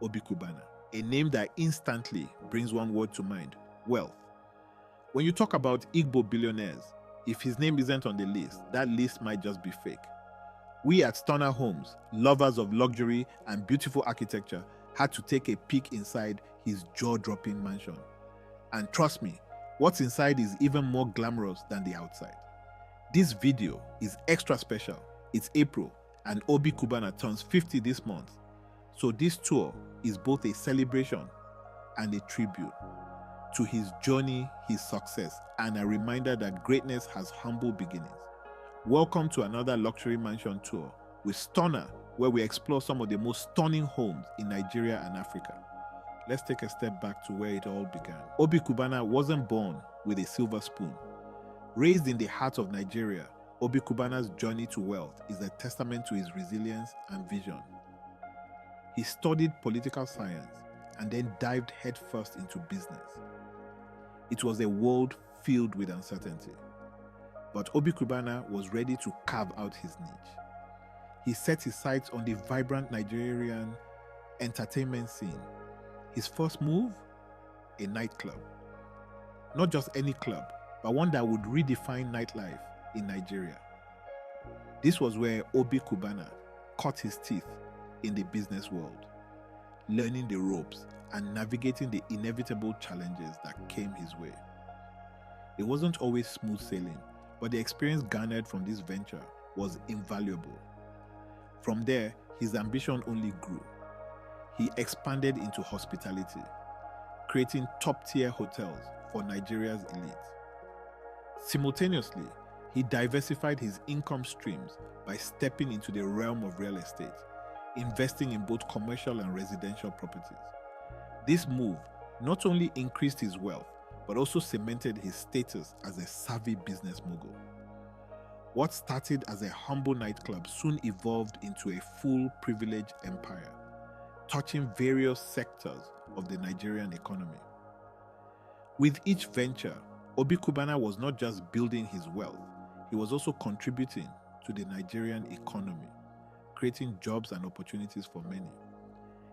Obi Kubana, a name that instantly brings one word to mind: wealth. When you talk about Igbo billionaires, if his name isn't on the list, that list might just be fake. We at Stunner Homes, lovers of luxury and beautiful architecture, had to take a peek inside his jaw-dropping mansion. And trust me, what's inside is even more glamorous than the outside. This video is extra special. It's April, and Obi Kubana turns 50 this month. So this tour is both a celebration and a tribute to his journey, his success, and a reminder that greatness has humble beginnings. Welcome to another luxury mansion tour with Stunner, where we explore some of the most stunning homes in Nigeria and Africa. Let's take a step back to where it all began. Obi Kubana wasn't born with a silver spoon. Raised in the heart of Nigeria, Obi Kubana's journey to wealth is a testament to his resilience and vision. He studied political science and then dived headfirst into business. It was a world filled with uncertainty, but Obi Kubana was ready to carve out his niche. He set his sights on the vibrant Nigerian entertainment scene. His first move? A nightclub. Not just any club, but one that would redefine nightlife in Nigeria. This was where Obi Kubana cut his teeth in the business world, learning the ropes and navigating the inevitable challenges that came his way. It wasn't always smooth sailing, but the experience garnered from this venture was invaluable. From there, his ambition only grew. He expanded into hospitality, creating top-tier hotels for Nigeria's elite. Simultaneously, he diversified his income streams by stepping into the realm of real estate, investing in both commercial and residential properties. This move not only increased his wealth, but also cemented his status as a savvy business mogul. What started as a humble nightclub soon evolved into a full privileged empire, touching various sectors of the Nigerian economy. With each venture, Obi Kubana was not just building his wealth, he was also contributing to the Nigerian economy, creating jobs and opportunities for many.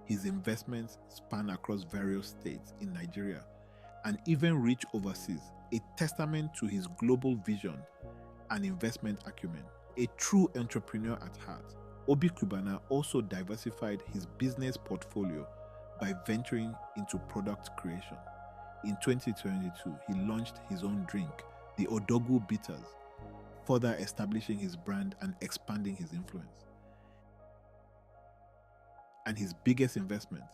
His investments span across various states in Nigeria and even reach overseas, a testament to his global vision and investment acumen. A true entrepreneur at heart, Obi Kubana also diversified his business portfolio by venturing into product creation. In 2022, he launched his own drink, the Odogwu Bitters, further establishing his brand and expanding his influence. And his biggest investment,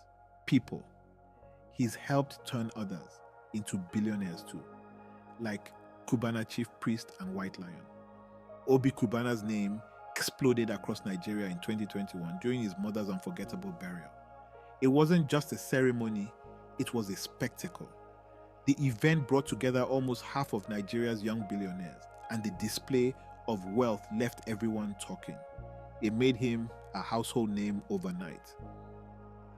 people. He's helped turn others into billionaires too, like Kubana Chief Priest and White Lion. Obi Kubana's name exploded across Nigeria in 2021 during his mother's unforgettable burial. It wasn't just a ceremony, it was a spectacle. The event brought together almost half of Nigeria's young billionaires, and the display of wealth left everyone talking. It made him a household name overnight.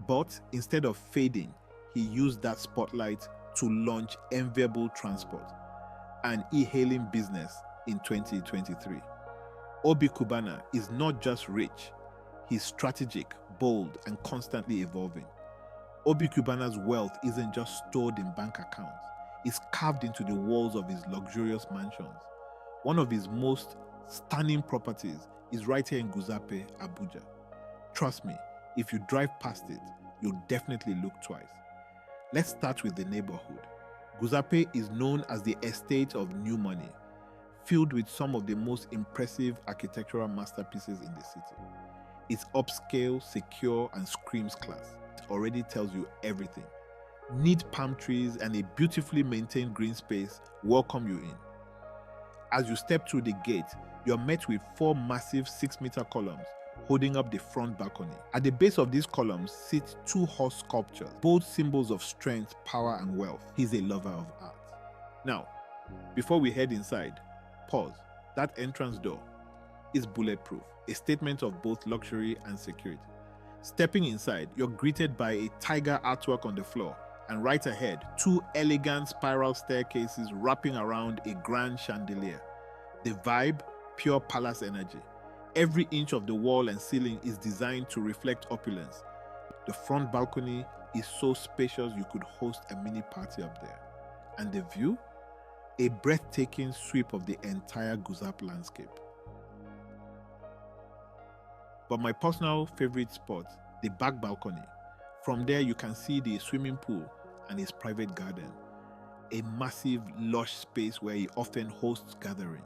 But instead of fading, he used that spotlight to launch enviable transport, an e-hailing business in 2023. Obi Kubana is not just rich, he's strategic, bold, and constantly evolving. Obi Kubana's wealth isn't just stored in bank accounts, it's carved into the walls of his luxurious mansions. One of his most stunning properties is right here in Guzape, Abuja. Trust me, if you drive past it, you'll definitely look twice. Let's start with the neighborhood. Guzape is known as the estate of new money, filled with some of the most impressive architectural masterpieces in the city. It's upscale, secure, and screams class. It already tells you everything. Neat palm trees and a beautifully maintained green space welcome you in. As you step through the gate, you're met with 4 massive 6-meter columns holding up the front balcony. At the base of these columns sit 2 horse sculptures, both symbols of strength, power, and wealth. He's a lover of art. Now, before we head inside, pause. That entrance door is bulletproof, a statement of both luxury and security. Stepping inside, you're greeted by a tiger artwork on the floor, and right ahead, 2 elegant spiral staircases wrapping around a grand chandelier. The vibe, pure palace energy. Every inch of the wall and ceiling is designed to reflect opulence. The front balcony is so spacious you could host a mini party up there. And the view? A breathtaking sweep of the entire Guzape landscape. But my personal favorite spot, the back balcony. From there you can see the swimming pool and his private garden. A massive, lush space where he often hosts gatherings.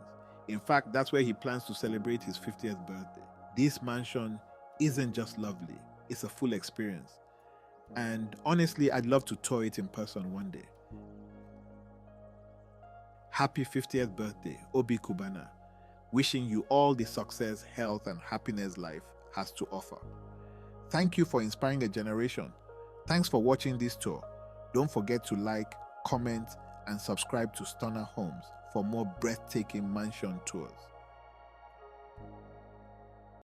In fact, that's where he plans to celebrate his 50th birthday. This mansion isn't just lovely, it's a full experience. And honestly, I'd love to tour it in person one day. Happy 50th birthday, Obi Kubana. Wishing you all the success, health, and happiness life has to offer. Thank you for inspiring a generation. Thanks for watching this tour. Don't forget to like, comment, and subscribe to Stunner Homes for more breathtaking mansion tours.